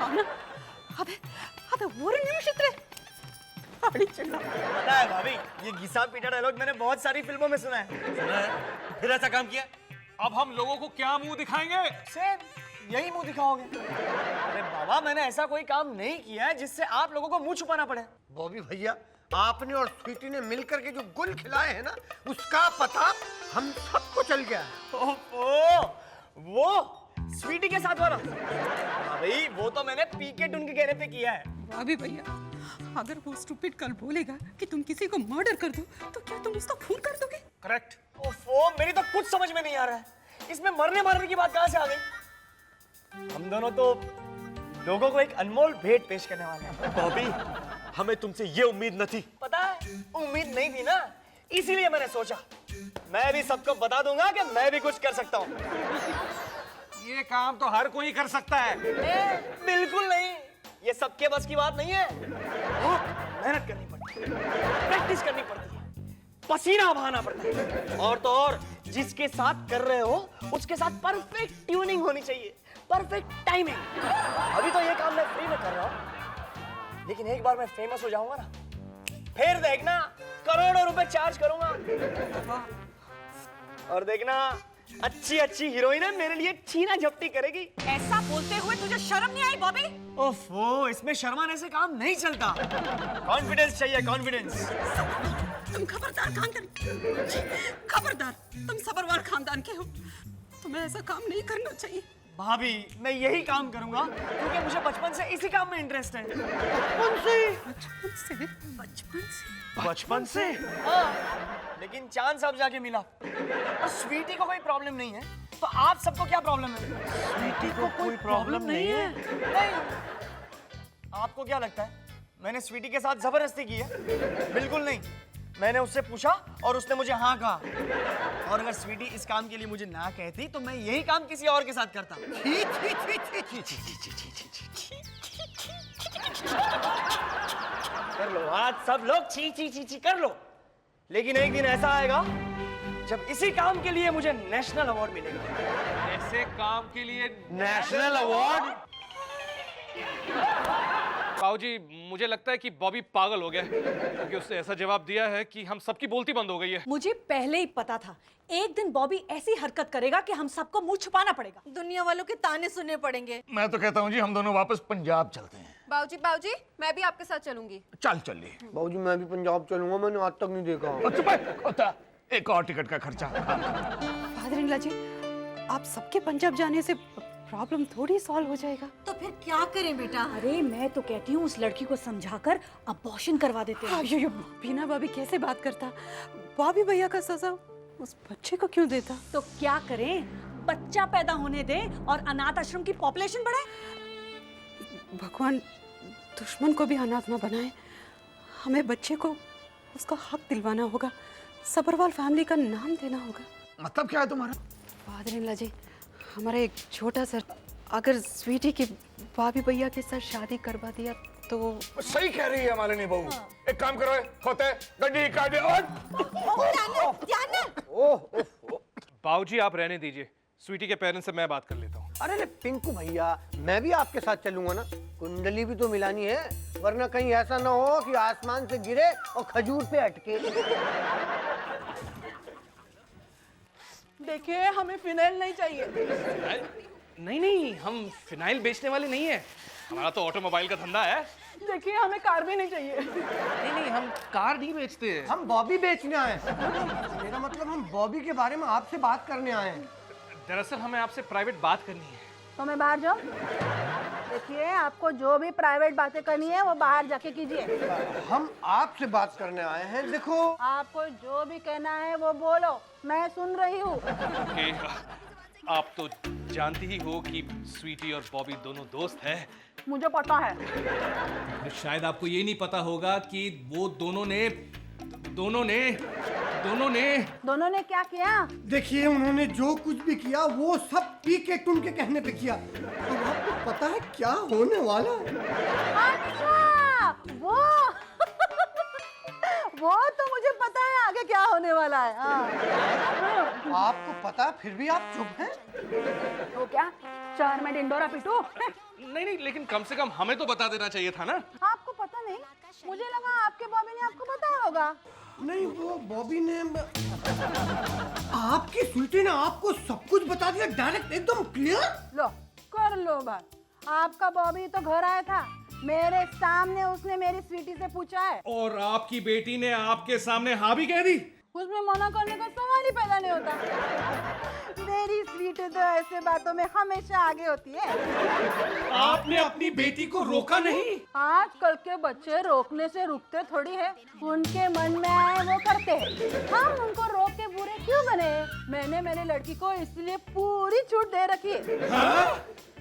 ಅವನ ಅದೇ ಒಂದು ನಿಮಿಷ पता है भाभी, ये घिसा पीटा डायलॉग मैंने बहुत सारी फिल्मों में सुना है। फिर ऐसा काम किया, अब हम लोगों को क्या मुंह दिखाएंगे? सेम यही मुंह दिखाओगे। अरे बाबा, मैंने ऐसा कोई काम नहीं किया है जिससे आप लोगों को मुंह छुपाना पड़े। बॉबी भैया, आपने और स्वीटी ने मिलकर के जो गुल खिलाए हैं ना, उसका पता हम सबको चल गया है। वो स्वीटी के साथ वाला? भाई वो तो मैंने पीके टून के कहने पे किया है। भाभी भैया, अगर वो स्टूपिड कल बोलेगा कि तुम किसी को मर्डर कर दो तो क्या तुम उसका खून कर दोगे? करेक्ट। ओफो, मेरी तो कुछ समझ में नहीं आ रहा है, इसमें मरने मारने की बात कहाँ से आ गई? हम दोनों तो लोगों को एक अनमोल भेंट पेश करने वाले हैं। बॉबी, हमें तुमसे ये उम्मीद न थी। पता है, उम्मीद नहीं थी ना, इसीलिए मैंने सोचा मैं भी सबको बता दूंगा कि मैं भी कुछ कर सकता हूँ। ये काम तो हर कोई कर सकता है। बिल्कुल नहीं, ये सबके बस की बात नहीं है। मेहनत करनी पड़ती है, प्रैक्टिस करनी पड़ती है, पसीना बहाना पड़ता है, और तो और जिसके साथ कर रहे हो उसके साथ परफेक्ट ट्यूनिंग होनी चाहिए, परफेक्ट टाइमिंग। अभी तो ये काम मैं फ्री में कर रहा हूँ, लेकिन एक बार मैं फेमस हो जाऊंगा ना, फिर देखना करोड़ों रुपए चार्ज करूंगा। और देखना अच्छी अच्छी हीरोइन मेरे लिए छीना झपटी करेगी। ऐसा बोलते हुए तुझे शर्म नहीं आई बॉबी? ओफो, इसमें शर्माने से काम नहीं चलता। कॉन्फिडेंस चाहिए, कॉन्फिडेंस। तुम खबरदार, तुम सबरवार खानदान के हो, तुम्हें ऐसा काम नहीं करना चाहिए। भाभी, मैं यही काम करूंगा क्योंकि मुझे बचपन से इसी काम में इंटरेस्ट है। बचपन से? हाँ, लेकिन चांद साहब जाके मिला। और स्वीटी को कोई प्रॉब्लम नहीं है, तो आप सबको क्या प्रॉब्लम है? स्वीटी को कोई प्रॉब्लम नहीं है। नहीं। आपको क्या लगता है मैंने स्वीटी के साथ जबरदस्ती की है? बिल्कुल नहीं। मैंने उससे पूछा और उसने मुझे हाँ कहा। और अगर स्वीटी इस काम के लिए मुझे ना कहती तो मैं यही काम किसी और के साथ करता। कर लो आज सब लोग ची ची ची ची कर लो, लेकिन एक दिन ऐसा आएगा जब इसी काम के लिए मुझे नेशनल अवार्ड मिलेगा। ऐसे काम के लिए नेशनल अवार्ड? बाबूजी, मुझे लगता है कि बॉबी पागल हो गया है, क्योंकि उसने ऐसा जवाब दिया है कि हम सबकी बोलती बंद हो गई है। मुझे पहले ही पता था एक दिन बॉबी ऐसी हरकत करेगा कि हम सबको मुंह छुपाना पड़ेगा। दुनिया वालों के ताने सुनने पड़ेंगे। मैं तो कहता हूँ जी हम दोनों वापस पंजाब चलते हैं। बाबूजी मैं भी आपके साथ चलूंगी। चल चलिए। बाबूजी मैं भी पंजाब चलूंगा, मैंने आज तक नहीं देखा। होता एक और टिकट का खर्चा। फादर-इन-लॉ जी, आप सबके पंजाब जाने से प्रॉब्लम थोड़ी सॉल्व हो जाएगा। तो फिर क्या करें बेटा? अरे मैं तो कहती हूँ उस लड़की को समझाकर अबॉर्शन करवा देते हैं। यो बीना भाभी कैसे बात करता? बॉबी भैया का सजा उस बच्चे को क्यों देता? तो क्या करें, बच्चा पैदा होने दें और अनाथ आश्रम की पॉपुलेशन बढ़ाए। भगवान दुश्मन को भी अनाथ ना बनाए। हमें बच्चे को उसका हक दिलवाना होगा, सबरवाल फैमिली का नाम देना होगा। मतलब क्या है तुम्हारा? फादर-इन-लॉ जी, हमारा एक छोटा सा, अगर स्वीटी की भाभी भैया के साथ शादी करवा दिया तो। सही कह रही है मालिनी बहू। एक काम करो, होते गड्डी काटे और बाबूजी आप रहने दीजिए, स्वीटी के पेरेंट्स से मैं बात कर लेता हूँ। अरे पिंकू भैया, मैं भी आपके साथ चलूंगा ना। कुंडली भी तो मिलानी है, वरना कहीं ऐसा ना हो कि आसमान से गिरे और खजूर पे अटके। देखिए हमें फिनाइल नहीं चाहिए। नहीं नहीं, हम फिनाइल बेचने वाले नहीं है, हमारा तो ऑटोमोबाइल का धंधा है। देखिए हमें कार भी नहीं चाहिए। नहीं नहीं, हम कार नहीं बेचते हैं। हम बॉबी बेचने आए हैं। मेरा मतलब हम बॉबी के बारे में आपसे बात करने आए हैं। दरअसल हमें आपसे प्राइवेट बात करनी है। तो मैं बाहर जाऊँ? देखिए आपको जो भी प्राइवेट बातें करनी है वो बाहर जाके कीजिए। हम आपसे बात करने आए हैं। देखो आपको जो भी कहना है वो बोलो, मैं सुन रही हूँ। ओके, आप तो जानती ही हो कि स्वीटी और बॉबी दोनों दोस्त हैं। मुझे पता है। शायद आपको ये नहीं पता होगा कि वो दोनों ने क्या किया? देखिए उन्होंने जो कुछ भी किया वो सब पी के टुन के कहने पे किया। अब आपको पता है क्या होने वाला है? अच्छा वो तो मुझे पता है आगे क्या होने वाला है। आपको पता है फिर भी आप चुप हैं? तो क्या शहर में डिंडोरा पीटू? नहीं नहीं, लेकिन कम से कम हमें तो बता देना चाहिए था ना। आपको पता नहीं? मुझे लगा आपके बॉबी ने आपको बताया होगा। नहीं, वो बॉबी ने आपकी स्वीटी ने आपको सब कुछ बता दिया डायरेक्ट, एकदम क्लियर। लो कर लो बात। आपका बॉबी तो घर आया था, मेरे सामने उसने मेरी स्वीटी से पूछा है। और आपकी बेटी ने आपके सामने हाँ भी कह दी। उसमें मना करने का सवाल ही पैदा नहीं होता। मेरी स्वीटी तो ऐसे बातों में हमेशा आगे होती है। आपने अपनी बेटी को रोका नहीं? आजकल के बच्चे रोकने से रुकते थोड़ी है, उनके मन में आए वो करते हैं। हम उनको रोक के बुरे क्यों बने? मैंने मेरी लड़की को इसलिए पूरी छूट दे रखी है। हाँ?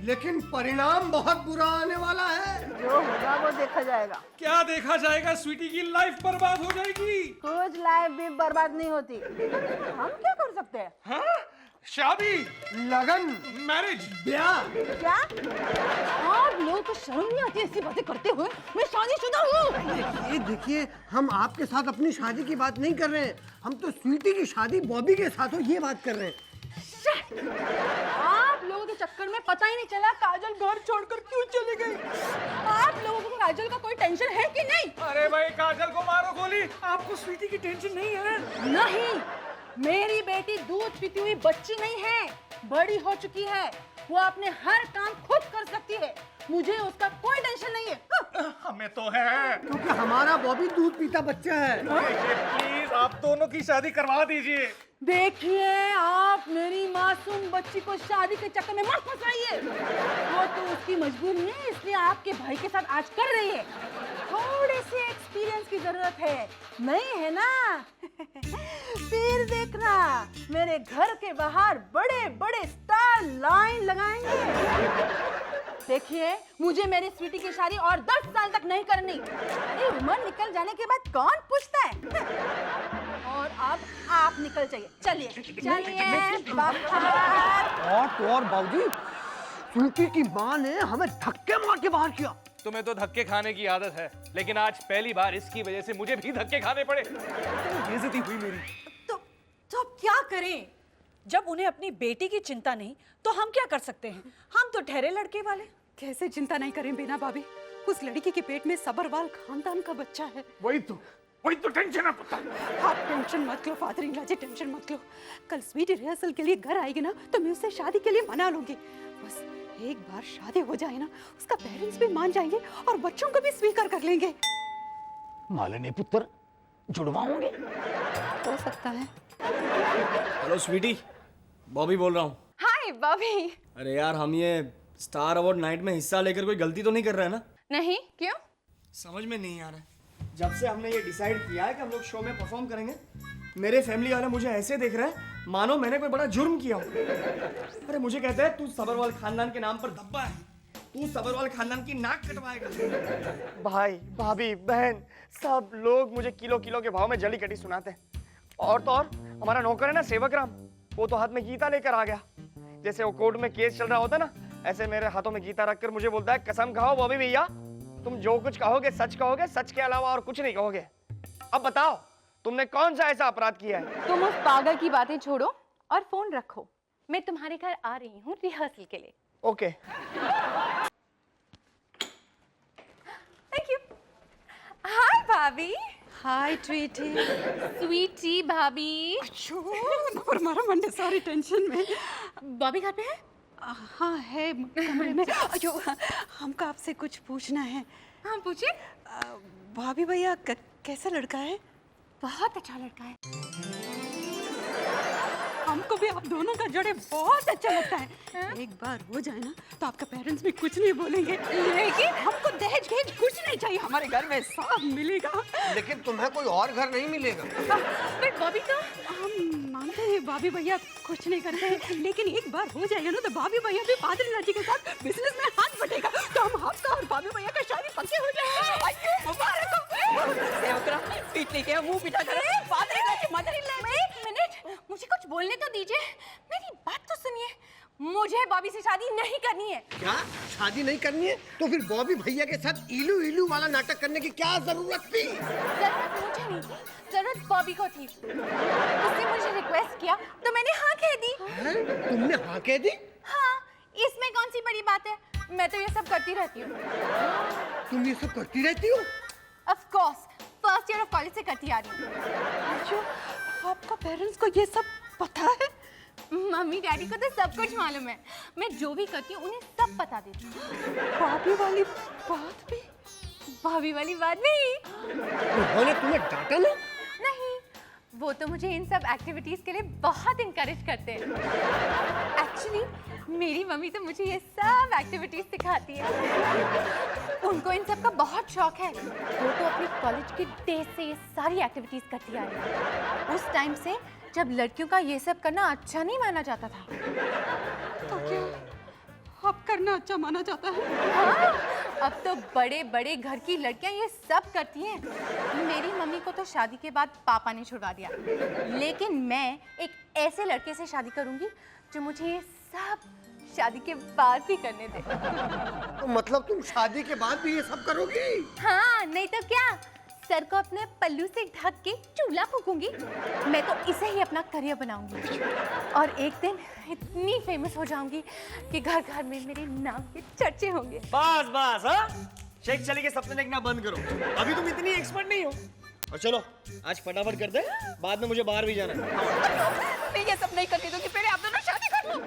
लेकिन परिणाम बहुत बुरा आने वाला है। जो होगा वो देखा जाएगा। क्या देखा जाएगा? स्वीटी की लाइफ बर्बाद हो जाएगी। कुछ लाइफ भी बर्बाद नहीं होती। हम क्या कर सकते हैं? हाँ? शादी, लगन, मैरिज, ब्याह। क्या आप लोग को शर्म नहीं आती ऐसी बातें करते हुए? मैं शादीशुदा हूँ। देखिए हम आपके साथ अपनी शादी की बात नहीं कर रहे हैं, हम तो स्वीटी की शादी बॉबी के साथ हो ये बात कर रहे हैं। आप लोगों के चक्कर में पता ही नहीं चला काजल घर छोड़कर क्यों चली गई। आप लोगों को काजल का कोई टेंशन है कि नहीं? अरे भाई काजल को मारो गोली। आपको स्वीटी की टेंशन नहीं है? नहीं, मेरी बेटी दूध पीती हुई बच्ची नहीं है, बड़ी हो चुकी है। वो अपने हर काम खुद कर सकती है, मुझे उसका कोई टेंशन नहीं है। हमें तो है, क्योंकि हमारा बॉबी दूध पीता बच्चा है। प्लीज आप दोनों की शादी करवा दीजिए। देखिए आप मेरी मासूम बच्ची को शादी के चक्कर में मत फंसाइए। वो तो उसकी मजबूरी है, इसलिए आपके भाई के साथ आज कर रही है। थोड़े से एक्सपीरियंस की जरूरत है, नहीं है ना? फिर देखना, मेरे घर के बाहर बड़े बड़े स्टार लाइन लगाएंगे। देखिए, मुझे मेरी स्वीटी की शादी और 10 साल तक नहीं करनी। अरे उम्र निकल जाने के बाद कौन पूछता है? और अब आप निकल जाइए, चलिए चलिए बाहर। और तो और बाबूजी, स्वीटी की माँ ने हमें धक्के मार के बाहर किया। तुम्हें तो धक्के खाने की आदत है, लेकिन आज पहली बार इसकी वजह से मुझे भी धक्के खाने पड़े। बेइज्जती हुई मेरी। तो अब क्या करें? जब उन्हें अपनी बेटी की चिंता नहीं, तो हम क्या कर सकते हैं? हम तो ठहरे लड़के वाले। कैसे चिंता नहीं करें बीना भाभी? उस लड़की के पेट में सबरवाल खानदान का बच्चा है। वही तो टेंशन है पुत्र। आप टेंशन मत लो father in law ji, tension मत लो। कल स्वीटी रिहर्सल के लिए घर आएगी ना, तो मैं उसे शादी के लिए मना लूंगी। बस एक बार शादी हो जाए ना, उसका पेरेंट्स भी मान जाएंगे और बच्चों को भी स्वीकार कर लेंगे। मालिनी पुत्र जुड़वा होंगे? हो सकता है। हेलो स्वीटी, बॉबी बोल रहा हूँ। हाय बॉबी। अरे यार, हम ये स्टार अवार्ड नाइट में हिस्सा लेकर कोई गलती तो नहीं कर रहे हैं ना? नहीं, क्यों? समझ में नहीं आ रहा है। जब से हमने ये डिसाइड किया है कि हम लोग शो में परफॉर्म करेंगे, मेरे फैमिली वाले मुझे ऐसे देख रहे हैं मानो मैंने कोई बड़ा जुर्म किया हो। अरे मुझे कहते हैं तू सबरवाल खानदान के नाम पर धब्बा है, तू सबरवाल खानदान की नाक कटवाएगा। भाई भाभी बहन सब लोग मुझे किलो किलो के भाव में जली कटी सुनाते हैं। और तो और हमारा नौकर है ना सेवक राम, वो तो हाथ में गीता लेकर आ गया। जैसे वो कोर्ट में केस चल रहा होता ना, ऐसे मेरे हाथों में गीता रखकर मुझे बोलता है, कसम खाओ बॉबी भैया, तुम जो कुछ कहोगे, सच के अलावा और कुछ नहीं कहोगे। अब बताओ, तुमने कौन सा ऐसा अपराध किया है? तुम उस पागल की बातें छोड़ो और फोन रखो। मैं तुम्हारे घर आ रही हूँ रिहर्सल के लिए। ओके। Thank you. हाय भाभी। हाय ट्वीटी। स्वीटी भाभी। मारा मंडे, सॉरी टेंशन में। बॉबी घर पे है? हाँ है कमरे में। अयो, हमको आपसे कुछ पूछना है। हाँ पूछिए। भाभी भैया कैसा लड़का है? बहुत अच्छा लड़का है। हमको भी आप दोनों का जोड़े बहुत अच्छा लगता है। एक बार हो जाए ना, तो आपका पेरेंट्स भी कुछ नहीं बोलेंगे। लेकिन हमको दहेज घेज कुछ नहीं चाहिए, हमारे घर में सब मिलेगा। लेकिन तुम्हें कोई और घर नहीं मिलेगा। बट बॉबी तो हम मानते हैं भाभी भैया कुछ नहीं करते हैं, लेकिन एक बार हो जाएगा ना, तो भाभी भैया भी पादरी लाजी के साथ बिजनेस में हाथ बटेगा, तो हम आपका और भाभी भैया का शादी पक्के हो जाएगा। मुबारक हो। सेवकरा पीट लेके मुंह पिटा कर पादरी लाजी मदर इन लॉ। एक मिनट, मुझे कुछ बोलने तो दीजिए। मेरी बात तो सुनिए। मुझे बॉबी से शादी नहीं करनी है। क्या शादी नहीं करनी है? तो फिर बॉबी भैया के साथ इलू इलू वाला नाटक करने की क्या जरूरत थी? जरूरत मुझे नहीं थी, जरूरत बॉबी को थी। उसने मुझे रिक्वेस्ट किया तो मैंने हाँ कह दी। तुमने हाँ कह दी? हाँ, इसमें कौन सी बड़ी बात है? मैं तो ये सब करती रहती हूँ। तुम ये सब करती रहती हो? Of course, first year of college से करती आ रही हूँ। आपका पेरेंट्स को ये सब पता है? मम्मी डैडी को तो सब कुछ मालूम है। मैं जो भी करती हूँ उन्हें सब बता देती हूँ। भाभी वाली बात भी? भाभी वाली बात नहीं। उन्होंने तुम्हें डांटा ना? नहीं, वो तो मुझे इन सब एक्टिविटीज के लिए बहुत इनकरेज करते हैं। एक्चुअली मेरी मम्मी तो मुझे ये सब एक्टिविटीज सिखाती है। उनको इन सब का बहुत शौक है। वो तो अपनी कॉलेज के डेज से ये सारी एक्टिविटीज करती आ रही है। उस टाइम से जब लड़कियों का ये सब करना अच्छा नहीं माना जाता था। तो क्या अब करना अच्छा माना जाता है? हाँ, अब तो बड़े बड़े घर की लड़कियां ये सब करती हैं। मेरी मम्मी को तो शादी के बाद पापा ने छुड़वा दिया, लेकिन मैं एक ऐसे लड़के से शादी करूंगी जो मुझे ये सब शादी के बाद भी करने दे। तो मतलब तुम शादी के बाद भी ये सब करोगी? हाँ, नहीं तो क्या। सर को अपने पल्लू से ढक के चूल्हा फूकूंगी। मैं तो इसे ही अपना करियर बनाऊंगी और एक दिन इतनी फेमस हो जाऊंगी कि घर घर में मेरे नाम के चर्चे होंगे। बस बस, हाँ, शेख चली के सपने देखना बंद करो। अभी तुम इतनी एक्सपर्ट नहीं हो। और चलो आज फटाफट कर दे, बाद में मुझे बाहर भी जाना है। मैं ये सब नहीं करने दूंगी। पहले आप दोनों शादी कर लो।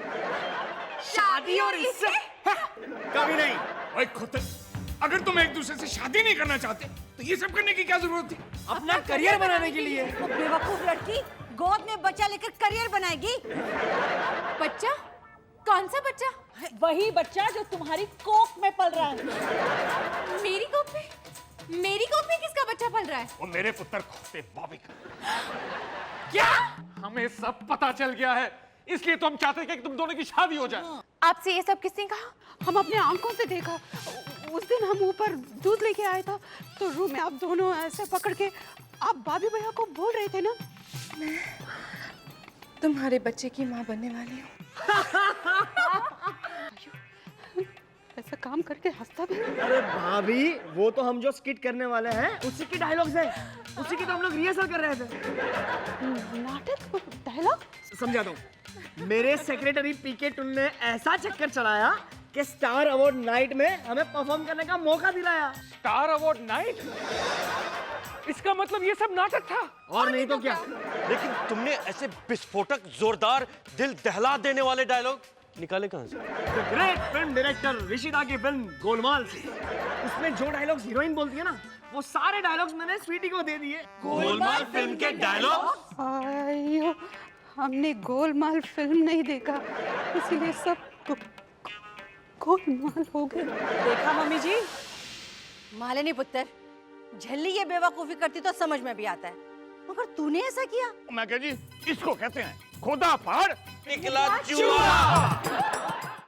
शादी और इससे कभी नहीं। ओए खुद, अगर तुम एक दूसरे से शादी नहीं करना चाहते तो ये सब करने की क्या जरूरत थी? अपना करियर बनाने के लिए। बेवकूफ लड़की, गोद में बच्चा लेकर करियर बनाएगी। बच्चा? कौन सा बच्चा? वही बच्चा जो तुम्हारी कोख में पल रहा है। मेरी कोख में? मेरी कोख में किसका बच्चा पल रहा है? वो मेरे पुत्र खोते बॉबी का। क्या? हमें सब पता चल गया है, इसलिए तो हम चाहते हैं कि तुम दोनों की शादी हो जाए। आपसे ये सब किसने कहा? हम अपने आंखों से देखा। उस दिन हम ऊपर दूध लेके आए था तो रूम में आप दोनों ऐसे पकड़ के आप भाभी भैया को बोल रहे थे ना, मैं तुम्हारे बच्चे की माँ बनने वाली हूँ। ऐसा काम करके हंसता भी। अरे भाभी, वो तो हम जो स्किट करने वाले हैं उसी की डायलॉग्स हैं, उसी की तो हम लोग रिहर्सल कर रहे थे। नाटक डायलॉग समझाता हूँ। मेरे सेक्रेटरी पीके टुन ने ऐसा चक्कर चलाया कि स्टार अवार्ड नाइट में हमें परफॉर्म करने का मौका दिलाया। Star award night? इसका मतलब ये सब नाटक था? और नहीं तो क्या। लेकिन तुमने ऐसे विस्फोटक, जोरदार, दिल दहला देने वाले डायलॉग निकाले कहां से? ग्रेट फिल्म डायरेक्टर ऋषिदा की फिल्म गोलमाल से। उसमें जो डायलॉग्स हीरोइन बोलती है ना, वो सारे डायलॉग्स मैंने स्वीटी को दे दिए। गोलमाल फिल्म के डायलॉग? आयो, हमने गोलमाल फिल्म नहीं देखा, इसीलिए सब गोलमाल हो गए। देखा मम्मी जी, मालिनी पुत्र, झल्ली ये बेवकूफी करती तो समझ में भी आता है, मगर तूने ऐसा किया। मैं कह जी, इसको कहते हैं खोदा फाड़ निकला चूहा।